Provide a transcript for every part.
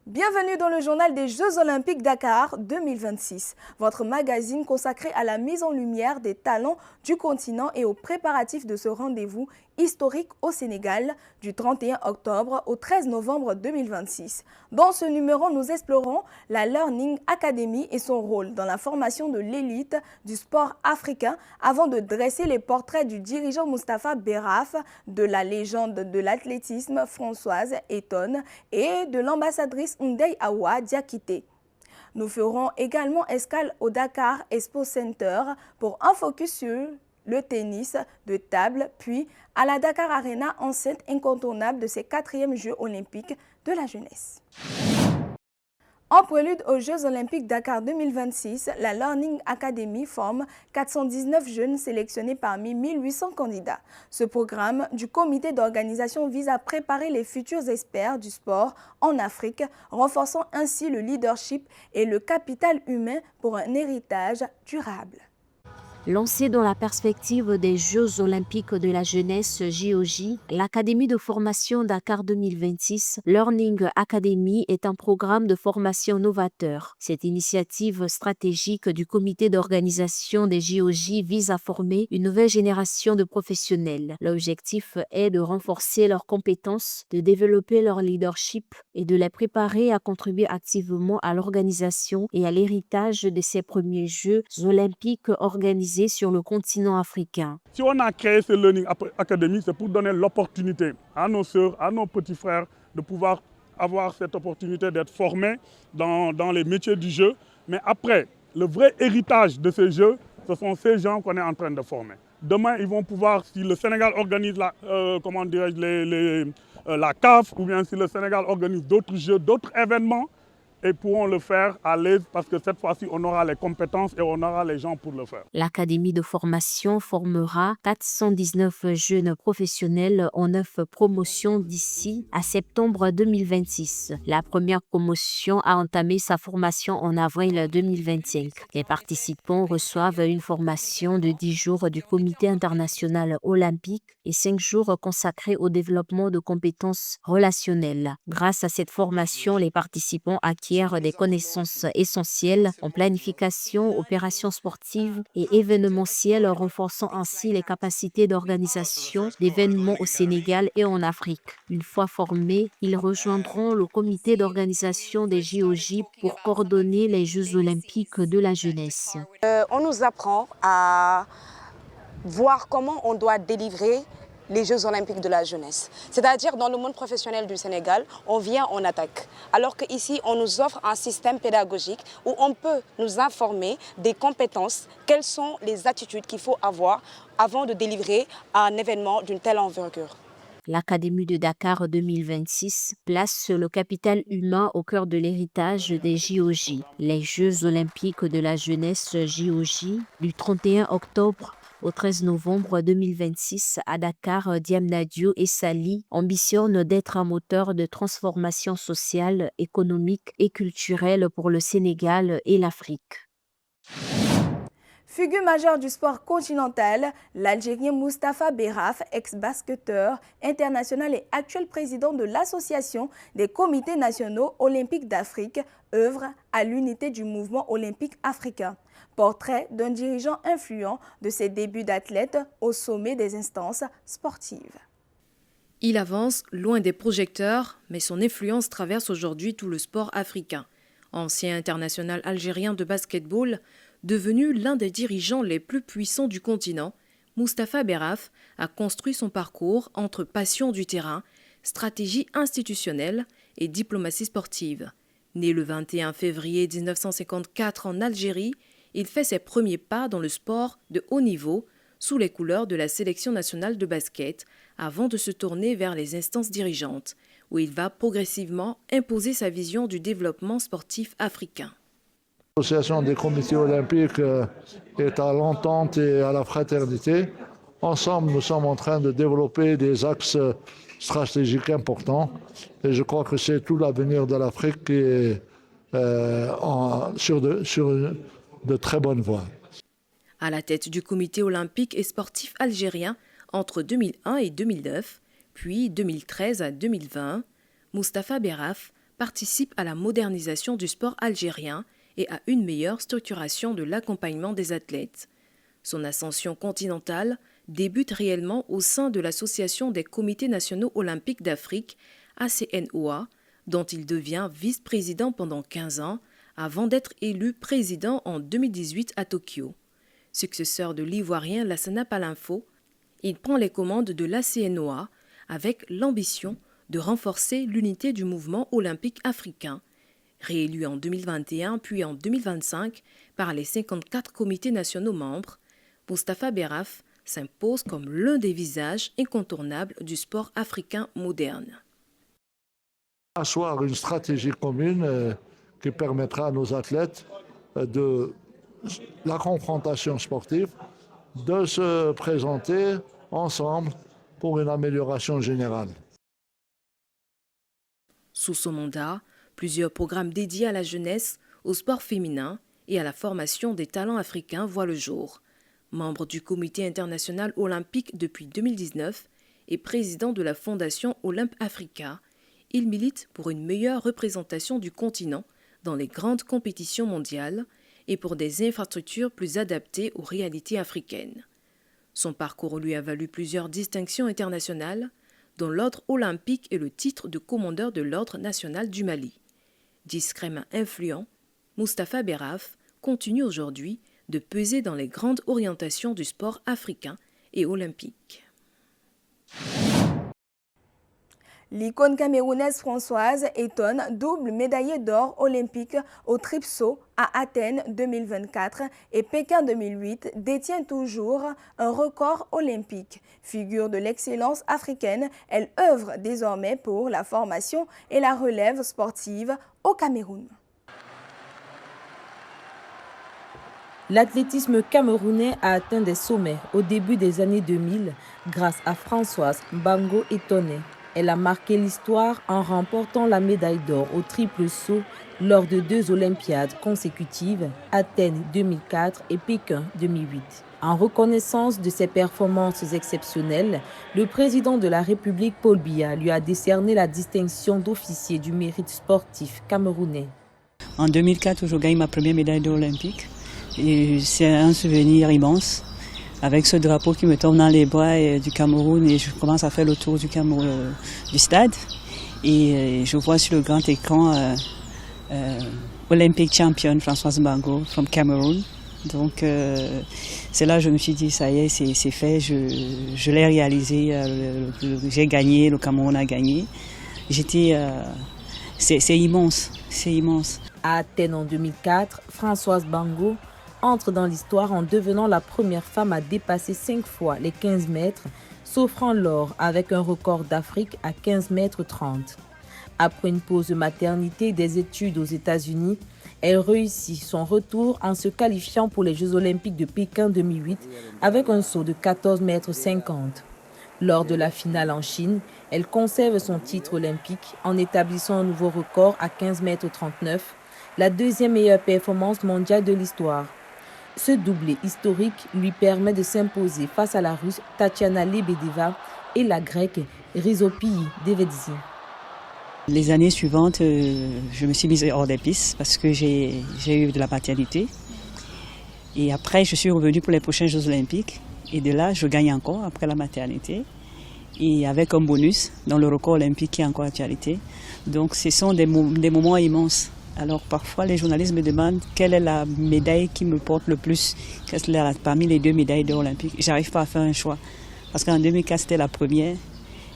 Bienvenue dans le journal des Jeux Olympiques Dakar 2026, votre magazine consacré à la mise en lumière des talents du continent et aux préparatifs de ce rendez-vous historique au Sénégal du 31 octobre au 13 novembre 2026. Dans ce numéro, nous explorons la Learning Academy et son rôle dans la formation de l'élite du sport africain avant de dresser les portraits du dirigeant Moustapha Berraf, de la légende de l'athlétisme Françoise Eton et de l'ambassadrice Ndeye Awa Diakité. Nous ferons également escale au Dakar Expo Center pour un focus sur le tennis de table, puis à la Dakar Arena, enceinte incontournable de ces 4e Jeux olympiques de la jeunesse. En prélude aux Jeux olympiques Dakar 2026, la Learning Academy forme 419 jeunes sélectionnés parmi 1800 candidats. Ce programme du comité d'organisation vise à préparer les futurs experts du sport en Afrique, renforçant ainsi le leadership et le capital humain pour un héritage durable. Lancée dans la perspective des Jeux olympiques de la jeunesse JOJ, l'Académie de formation Dakar 2026, Learning Academy, est un programme de formation novateur. Cette initiative stratégique du comité d'organisation des JOJ vise à former une nouvelle génération de professionnels. L'objectif est de renforcer leurs compétences, de développer leur leadership et de les préparer à contribuer activement à l'organisation et à l'héritage de ces premiers Jeux olympiques organisés sur le continent africain. Si on a créé ce Learning Academy, c'est pour donner l'opportunité à nos sœurs, à nos petits frères de pouvoir avoir cette opportunité d'être formés dans les métiers du jeu. Mais après, le vrai héritage de ces jeux, ce sont ces gens qu'on est en train de former. Demain, ils vont pouvoir, si le Sénégal organise la CAF, ou bien si le Sénégal organise d'autres jeux, d'autres événements, et pourront le faire à l'aise parce que cette fois-ci, on aura les compétences et on aura les gens pour le faire. L'Académie de formation formera 419 jeunes professionnels en 9 promotions d'ici à septembre 2026. La première promotion a entamé sa formation en avril 2025. Les participants reçoivent une formation de 10 jours du Comité international olympique et 5 jours consacrés au développement de compétences relationnelles. Grâce à cette formation, les participants acquièrent des connaissances essentielles en planification, opérations sportives et événementielles, renforçant ainsi les capacités d'organisation d'événements au Sénégal et en Afrique. Une fois formés, ils rejoindront le comité d'organisation des JOJ pour coordonner les Jeux olympiques de la jeunesse. On nous apprend à voir comment on doit délivrer les Jeux olympiques de la jeunesse. C'est-à-dire, dans le monde professionnel du Sénégal, on vient, on attaque. Alors qu'ici, on nous offre un système pédagogique où on peut nous informer des compétences, quelles sont les attitudes qu'il faut avoir avant de délivrer un événement d'une telle envergure. L'Académie de Dakar 2026 place le capital humain au cœur de l'héritage des JOJ. Les Jeux olympiques de la jeunesse JOJ du 31 octobre au 13 novembre 2026 à Dakar, Diamniadio et Saly ambitionnent d'être un moteur de transformation sociale, économique et culturelle pour le Sénégal et l'Afrique. Figure majeure du sport continental, l'Algérien Moustapha Berraf, ex-basketteur international et actuel président de l'Association des comités nationaux olympiques d'Afrique, œuvre à l'unité du mouvement olympique africain. Portrait d'un dirigeant influent de ses débuts d'athlète au sommet des instances sportives. Il avance loin des projecteurs, mais son influence traverse aujourd'hui tout le sport africain. Ancien international algérien de basketball, devenu l'un des dirigeants les plus puissants du continent, Moustapha Berraf a construit son parcours entre passion du terrain, stratégie institutionnelle et diplomatie sportive. Né le 21 février 1954 en Algérie, il fait ses premiers pas dans le sport de haut niveau sous les couleurs de la sélection nationale de basket avant de se tourner vers les instances dirigeantes, où il va progressivement imposer sa vision du développement sportif africain. L'association des comités olympiques est à l'entente et à la fraternité. Ensemble, nous sommes en train de développer des axes stratégiques importants et je crois que c'est tout l'avenir de l'Afrique qui est sur de très bonnes voies. À la tête du comité olympique et sportif algérien entre 2001 et 2009, puis 2013 à 2020, Moustapha Berraf participe à la modernisation du sport algérien et à une meilleure structuration de l'accompagnement des athlètes. Son ascension continentale débute réellement au sein de l'Association des comités nationaux olympiques d'Afrique, ACNOA, dont il devient vice-président pendant 15 ans, avant d'être élu président en 2018 à Tokyo. Successeur de l'Ivoirien Lassana Palinfo, il prend les commandes de l'ACNOA avec l'ambition de renforcer l'unité du mouvement olympique africain. Réélu en 2021 puis en 2025 par les 54 comités nationaux membres, Mustapha Berraf s'impose comme l'un des visages incontournables du sport africain moderne. Asseoir une stratégie commune qui permettra à nos athlètes de la confrontation sportive, de se présenter ensemble pour une amélioration générale. Sous son mandat, plusieurs programmes dédiés à la jeunesse, au sport féminin et à la formation des talents africains voient le jour. Membre du Comité international olympique depuis 2019 et président de la Fondation Olympe Africa, il milite pour une meilleure représentation du continent dans les grandes compétitions mondiales et pour des infrastructures plus adaptées aux réalités africaines. Son parcours lui a valu plusieurs distinctions internationales, dont l'ordre olympique et le titre de commandeur de l'ordre national du Mali. Discrètement influent, Mustapha Berraf continue aujourd'hui de peser dans les grandes orientations du sport africain et olympique. L'icône camerounaise Françoise Etonne, double médaillée d'or olympique au tripsaut à Athènes 2024 et Pékin 2008, détient toujours un record olympique. Figure de l'excellence africaine, elle œuvre désormais pour la formation et la relève sportive au Cameroun. L'athlétisme camerounais a atteint des sommets au début des années 2000 grâce à Françoise Mbango Etonne. Elle a marqué l'histoire en remportant la médaille d'or au triple saut lors de 2 Olympiades consécutives, Athènes 2004 et Pékin 2008. En reconnaissance de ses performances exceptionnelles, le président de la République Paul Biya lui a décerné la distinction d'officier du mérite sportif camerounais. En 2004, je gagne ma première médaille d'or olympique. Et c'est un souvenir immense, avec ce drapeau qui me tombe dans les bras du Cameroun, et je commence à faire le tour du Cameroun, du stade, et je vois sur le grand écran Olympic champion Françoise Mbango from Cameroon. Donc c'est là que je me suis dit, ça y est, c'est fait, je l'ai réalisé, j'ai gagné, le Cameroun a gagné. C'est immense, c'est immense. À Athènes en 2004, Françoise Mbango entre dans l'histoire en devenant la première femme à dépasser 5 fois les 15 mètres, s'offrant l'or avec un record d'Afrique à 15 mètres 30. Après une pause de maternité et des études aux États-Unis, elle réussit son retour en se qualifiant pour les Jeux olympiques de Pékin 2008 avec un saut de 14 mètres 50. Lors de la finale en Chine, elle conserve son titre olympique en établissant un nouveau record à 15 mètres 39, la deuxième meilleure performance mondiale de l'histoire. Ce doublé historique lui permet de s'imposer face à la Russe Tatiana Lebedeva et la Grecque Rizopii Devedzi. Les années suivantes, je me suis mise hors des pistes parce que j'ai eu de la maternité. Et après, je suis revenue pour les prochains Jeux olympiques. Et de là, je gagne encore après la maternité. Et avec un bonus dans le record olympique qui est encore actualité. Donc ce sont des moments immenses. Alors parfois les journalistes me demandent quelle est la médaille qui me porte le plus parmi les 2 médailles d'or olympiques. J'arrive pas à faire un choix. Parce qu'en 2004 c'était la première.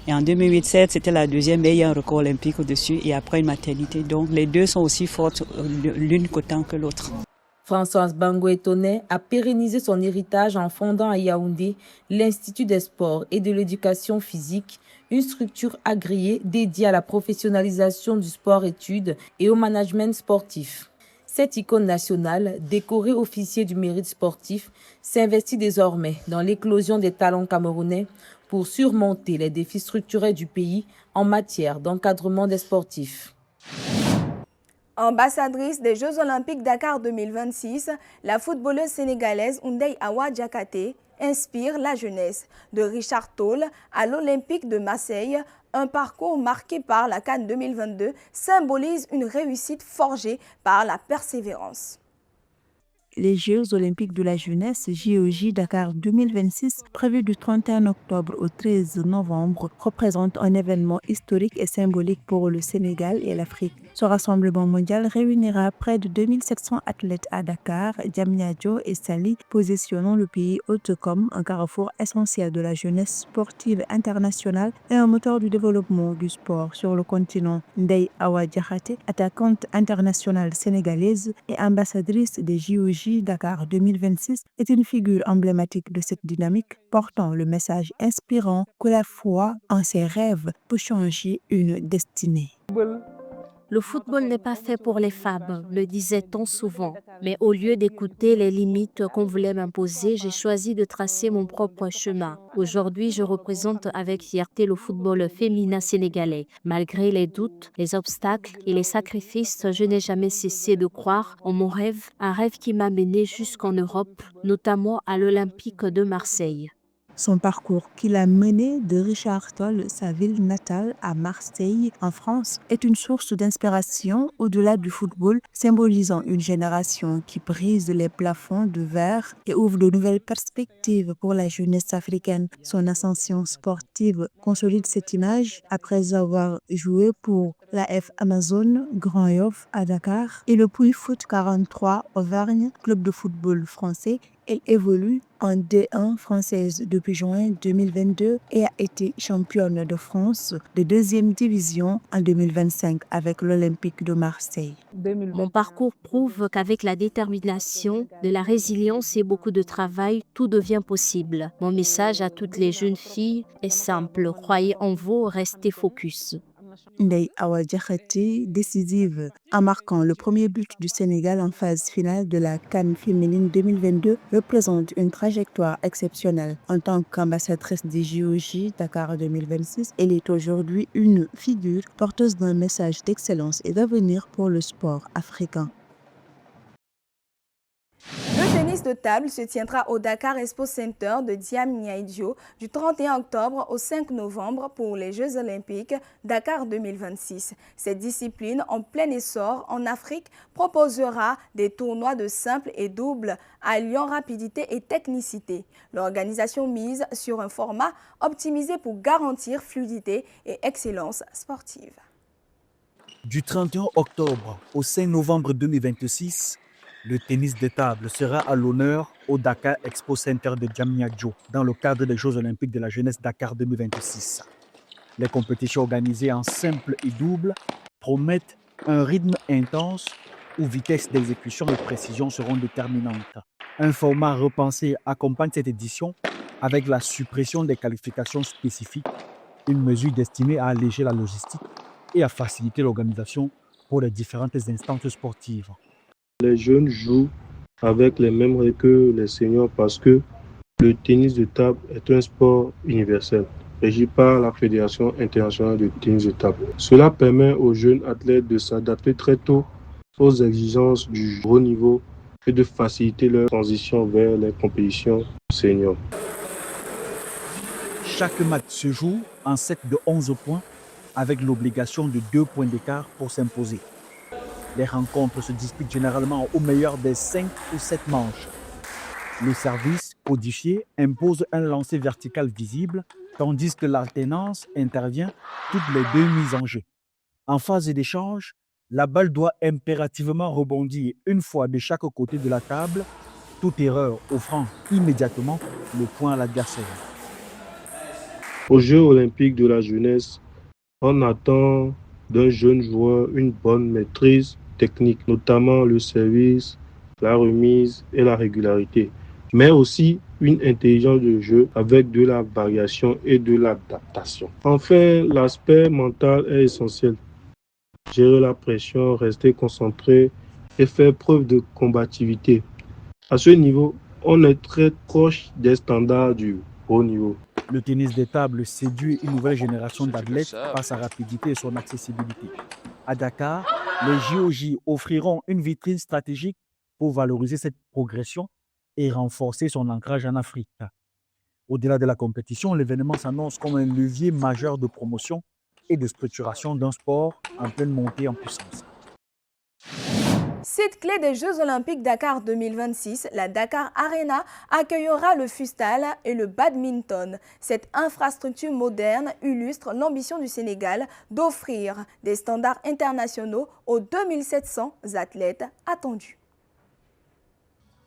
Et en 2008-2007 c'était la deuxième, mais il y a un record olympique au-dessus et après une maternité. Donc les deux sont aussi fortes l'une qu'autant que l'autre. Françoise Mbango Etonne a pérennisé son héritage en fondant à Yaoundé l'Institut des sports et de l'éducation physique, une structure agréée dédiée à la professionnalisation du sport-études et au management sportif. Cette icône nationale, décorée officier du mérite sportif, s'investit désormais dans l'éclosion des talents camerounais pour surmonter les défis structurels du pays en matière d'encadrement des sportifs. Ambassadrice des Jeux Olympiques Dakar 2026, la footballeuse sénégalaise Ndeye Awa Diakhaté inspire la jeunesse. De Richard Toll à l'Olympique de Marseille, un parcours marqué par la CAN 2022 symbolise une réussite forgée par la persévérance. Les Jeux olympiques de la jeunesse JOJ Dakar 2026, prévus du 31 octobre au 13 novembre, représentent un événement historique et symbolique pour le Sénégal et l'Afrique. Ce rassemblement mondial réunira près de 2700 athlètes à Dakar, Diamniadio et Saly, positionnant le pays hôte comme un carrefour essentiel de la jeunesse sportive internationale et un moteur du développement du sport sur le continent. Ndeye Awa Diakhaté, attaquante internationale sénégalaise et ambassadrice des JOJ Dakar 2026, est une figure emblématique de cette dynamique, portant le message inspirant que la foi en ses rêves peut changer une destinée. Le football n'est pas fait pour les femmes, le disait-on souvent. Mais au lieu d'écouter les limites qu'on voulait m'imposer, j'ai choisi de tracer mon propre chemin. Aujourd'hui, je représente avec fierté le football féminin sénégalais. Malgré les doutes, les obstacles et les sacrifices, je n'ai jamais cessé de croire en mon rêve, un rêve qui m'a mené jusqu'en Europe, notamment à l'Olympique de Marseille. Son parcours qu'il a mené de Richard Toll, sa ville natale, à Marseille, en France, est une source d'inspiration au-delà du football, symbolisant une génération qui brise les plafonds de verre et ouvre de nouvelles perspectives pour la jeunesse africaine. Son ascension sportive consolide cette image après avoir joué pour l'AF Amazon Grand Yoff à Dakar et le Puy Foot 43 Auvergne, club de football français. Elle évolue en D1 française depuis juin 2022 et a été championne de France de deuxième division en 2025 avec l'Olympique de Marseille. Mon parcours prouve qu'avec la détermination, de la résilience et beaucoup de travail, tout devient possible. Mon message à toutes les jeunes filles est simple. Croyez en vous, restez focus. Ndeye Awa Diakhaté, décisive en marquant le premier but du Sénégal en phase finale de la CAN féminine 2022, représente une trajectoire exceptionnelle. En tant qu'ambassadrice des JOJ Dakar 2026, elle est aujourd'hui une figure porteuse d'un message d'excellence et d'avenir pour le sport africain. Le tennis de table se tiendra au Dakar Expo Center de Diamniadio du 31 octobre au 5 novembre pour les Jeux Olympiques Dakar 2026. Cette discipline en plein essor en Afrique proposera des tournois de simple et double alliant rapidité et technicité. L'organisation mise sur un format optimisé pour garantir fluidité et excellence sportive. Du 31 octobre au 5 novembre 2026, le tennis de table sera à l'honneur au Dakar Expo Center de Diamniadio dans le cadre des Jeux Olympiques de la jeunesse Dakar 2026. Les compétitions organisées en simple et double promettent un rythme intense où vitesse d'exécution et précision seront déterminantes. Un format repensé accompagne cette édition avec la suppression des qualifications spécifiques, une mesure destinée à alléger la logistique et à faciliter l'organisation pour les différentes instances sportives. Les jeunes jouent avec les mêmes règles que les seniors parce que le tennis de table est un sport universel, régi par la Fédération internationale de tennis de table. Cela permet aux jeunes athlètes de s'adapter très tôt aux exigences du haut niveau et de faciliter leur transition vers les compétitions seniors. Chaque match se joue en set de 11 points avec l'obligation de 2 points d'écart pour s'imposer. Les rencontres se disputent généralement au meilleur des 5 ou 7 manches. Le service codifié impose un lancer vertical visible, tandis que l'alternance intervient toutes les 2 mises en jeu. En phase d'échange, la balle doit impérativement rebondir une fois de chaque côté de la table, toute erreur offrant immédiatement le point à l'adversaire. Aux Jeux olympiques de la jeunesse, on attend d'un jeune joueur une bonne maîtrise technique, notamment le service, la remise et la régularité, mais aussi une intelligence de jeu avec de la variation et de l'adaptation. Enfin, l'aspect mental est essentiel. Gérer la pression, rester concentré et faire preuve de combativité. À ce niveau, on est très proche des standards du haut niveau. Le tennis de table séduit une nouvelle génération d'athlètes par sa rapidité et son accessibilité. À Dakar, les JOJ offriront une vitrine stratégique pour valoriser cette progression et renforcer son ancrage en Afrique. Au-delà de la compétition, l'événement s'annonce comme un levier majeur de promotion et de structuration d'un sport en pleine montée en puissance. Site clé des Jeux Olympiques Dakar 2026, la Dakar Arena accueillera le futsal et le badminton. Cette infrastructure moderne illustre l'ambition du Sénégal d'offrir des standards internationaux aux 2700 athlètes attendus.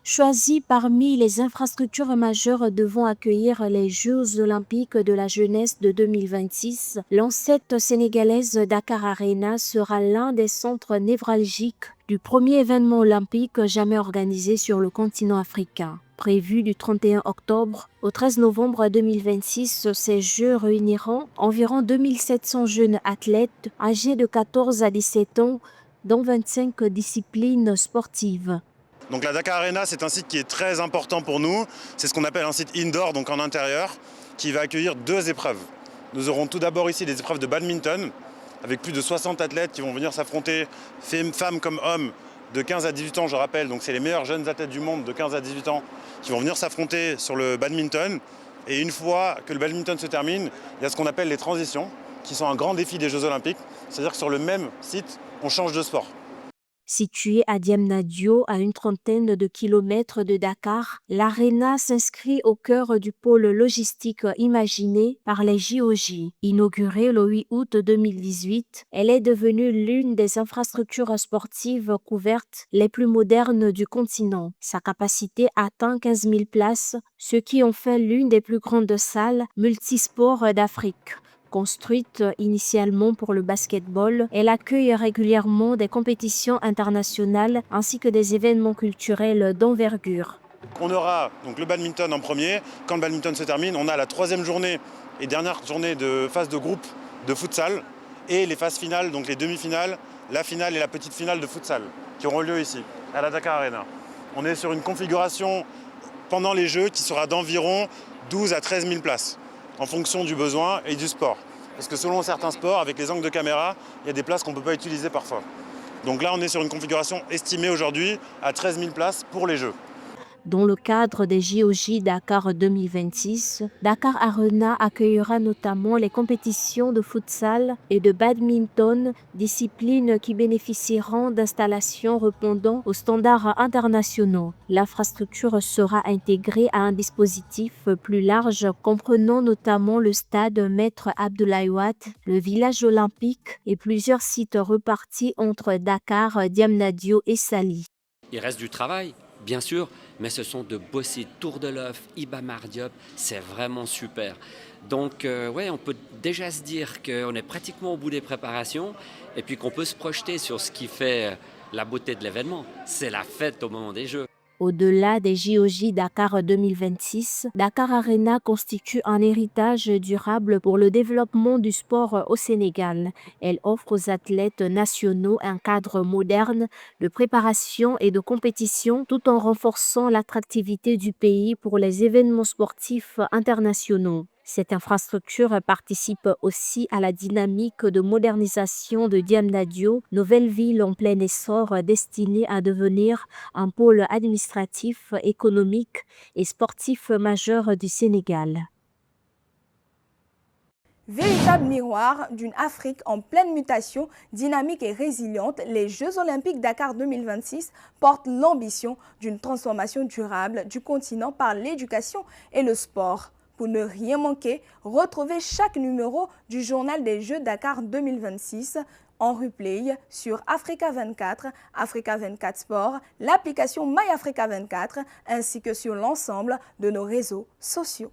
Choisis parmi les infrastructures majeures devant accueillir les Jeux olympiques de la jeunesse de 2026, l'enceinte sénégalaise Dakar Arena sera l'un des centres névralgiques du premier événement olympique jamais organisé sur le continent africain. Prévu du 31 octobre au 13 novembre 2026, ces Jeux réuniront environ 2700 jeunes athlètes âgés de 14 à 17 ans dans 25 disciplines sportives. Donc la Dakar Arena, c'est un site qui est très important pour nous. C'est ce qu'on appelle un site indoor, donc en intérieur, qui va accueillir 2 épreuves. Nous aurons tout d'abord ici des épreuves de badminton, avec plus de 60 athlètes qui vont venir s'affronter, femmes comme hommes, de 15 à 18 ans, je rappelle. Donc c'est les meilleurs jeunes athlètes du monde de 15 à 18 ans qui vont venir s'affronter sur le badminton. Et une fois que le badminton se termine, il y a ce qu'on appelle les transitions, qui sont un grand défi des Jeux Olympiques. C'est-à-dire que sur le même site, on change de sport. Située à Diamniadio, à une trentaine de kilomètres de Dakar, l'Arena s'inscrit au cœur du pôle logistique imaginé par les JOJ. Inaugurée le 8 août 2018, elle est devenue l'une des infrastructures sportives couvertes les plus modernes du continent. Sa capacité atteint 15 000 places, ce qui en fait l'une des plus grandes salles multisports d'Afrique. Construite initialement pour le basketball, elle accueille régulièrement des compétitions internationales ainsi que des événements culturels d'envergure. On aura donc le badminton en premier. Quand le badminton se termine, on a la 3e journée et dernière journée de phase de groupe de futsal et les phases finales, donc les demi-finales, la finale et la petite finale de futsal qui auront lieu ici, à la Dakar Arena. On est sur une configuration pendant les Jeux qui sera d'environ 12 à 13 000 places, en fonction du besoin et du sport. Parce que selon certains sports, avec les angles de caméra, il y a des places qu'on ne peut pas utiliser parfois. Donc là, on est sur une configuration estimée aujourd'hui à 13 000 places pour les Jeux. Dans le cadre des JOJ Dakar 2026, Dakar Arena accueillera notamment les compétitions de futsal et de badminton, disciplines qui bénéficieront d'installations répondant aux standards internationaux. L'infrastructure sera intégrée à un dispositif plus large comprenant notamment le stade Maître Abdoulaye Wade, le village olympique et plusieurs sites repartis entre Dakar, Diamniadio et Saly. Il reste du travail, bien sûr, mais ce sont de beaux sites. Tour de l'Œuf, Iba Mar Diop, c'est vraiment super. Donc, ouais, on peut déjà se dire qu'on est pratiquement au bout des préparations et puis qu'on peut se projeter sur ce qui fait la beauté de l'événement. C'est la fête au moment des Jeux. Au-delà des JOJ Dakar 2026, Dakar Arena constitue un héritage durable pour le développement du sport au Sénégal. Elle offre aux athlètes nationaux un cadre moderne de préparation et de compétition tout en renforçant l'attractivité du pays pour les événements sportifs internationaux. Cette infrastructure participe aussi à la dynamique de modernisation de Diamniadio, nouvelle ville en plein essor destinée à devenir un pôle administratif, économique et sportif majeur du Sénégal. Véritable miroir d'une Afrique en pleine mutation, dynamique et résiliente, les Jeux Olympiques Dakar 2026 portent l'ambition d'une transformation durable du continent par l'éducation et le sport. Pour ne rien manquer, retrouvez chaque numéro du journal des Jeux Dakar 2026 en replay sur Africa 24, Africa 24 Sport, l'application MyAfrica 24 ainsi que sur l'ensemble de nos réseaux sociaux.